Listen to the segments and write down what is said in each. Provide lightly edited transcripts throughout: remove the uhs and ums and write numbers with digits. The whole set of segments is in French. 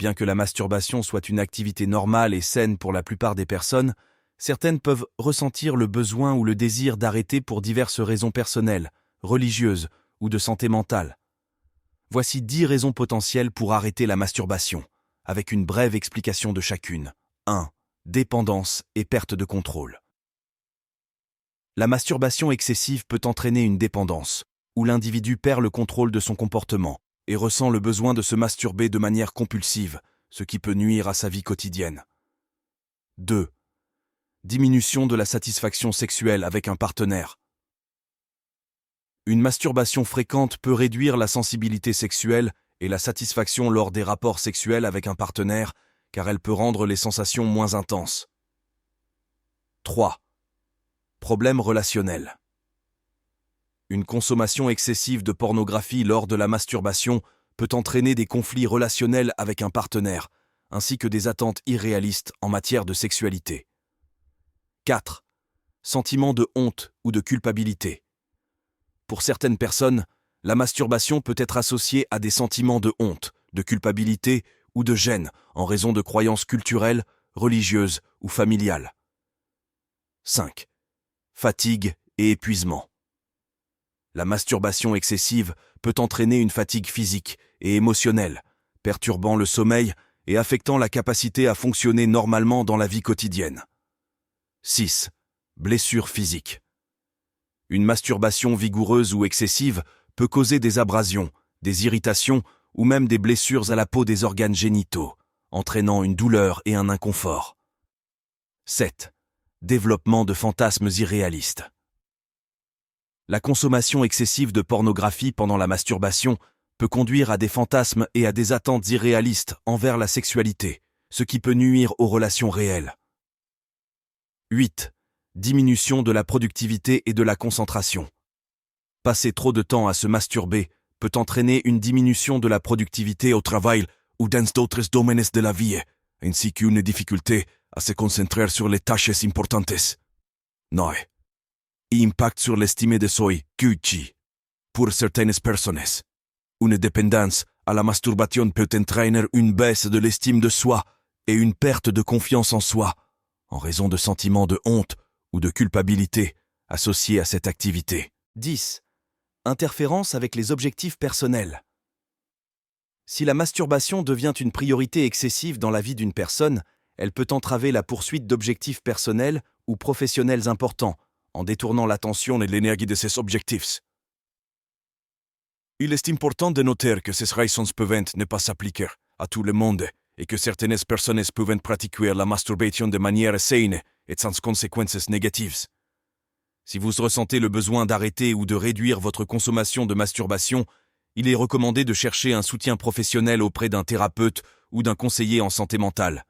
Bien que la masturbation soit une activité normale et saine pour la plupart des personnes, certaines peuvent ressentir le besoin ou le désir d'arrêter pour diverses raisons personnelles, religieuses ou de santé mentale. Voici 10 raisons potentielles pour arrêter la masturbation, avec une brève explication de chacune. 1. Dépendance et perte de contrôle. La masturbation excessive peut entraîner une dépendance, où l'individu perd le contrôle de son comportement et ressent le besoin de se masturber de manière compulsive, ce qui peut nuire à sa vie quotidienne. 2. Diminution de la satisfaction sexuelle avec un partenaire. Une masturbation fréquente peut réduire la sensibilité sexuelle et la satisfaction lors des rapports sexuels avec un partenaire, car elle peut rendre les sensations moins intenses. 3. Problèmes relationnels. Une consommation excessive de pornographie lors de la masturbation peut entraîner des conflits relationnels avec un partenaire, ainsi que des attentes irréalistes en matière de sexualité. 4. Sentiment de honte ou de culpabilité. Pour certaines personnes, la masturbation peut être associée à des sentiments de honte, de culpabilité ou de gêne en raison de croyances culturelles, religieuses ou familiales. 5. Fatigue et épuisement. La masturbation excessive peut entraîner une fatigue physique et émotionnelle, perturbant le sommeil et affectant la capacité à fonctionner normalement dans la vie quotidienne. 6. Blessures physiques. Une masturbation vigoureuse ou excessive peut causer des abrasions, des irritations ou même des blessures à la peau des organes génitaux, entraînant une douleur et un inconfort. 7. Développement de fantasmes irréalistes. La consommation excessive de pornographie pendant la masturbation peut conduire à des fantasmes et à des attentes irréalistes envers la sexualité, ce qui peut nuire aux relations réelles. 8. Diminution de la productivité et de la concentration. Passer trop de temps à se masturber peut entraîner une diminution de la productivité au travail ou dans d'autres domaines de la vie, ainsi qu'une difficulté à se concentrer sur les tâches importantes. 9. Impact sur l'estime de soi, QG. Pour certaines personnes, une dépendance à la masturbation peut entraîner une baisse de l'estime de soi et une perte de confiance en soi, en raison de sentiments de honte ou de culpabilité associés à cette activité. 10. Interférence avec les objectifs personnels. Si la masturbation devient une priorité excessive dans la vie d'une personne, elle peut entraver la poursuite d'objectifs personnels ou professionnels importants, en détournant l'attention et l'énergie de ces objectifs. Il est important de noter que ces raisons peuvent ne pas s'appliquer à tout le monde et que certaines personnes peuvent pratiquer la masturbation de manière saine et sans conséquences négatives. Si vous ressentez le besoin d'arrêter ou de réduire votre consommation de masturbation, il est recommandé de chercher un soutien professionnel auprès d'un thérapeute ou d'un conseiller en santé mentale.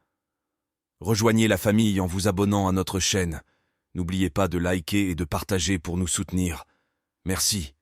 Rejoignez la famille en vous abonnant à notre chaîne. N'oubliez pas de liker et de partager pour nous soutenir. Merci.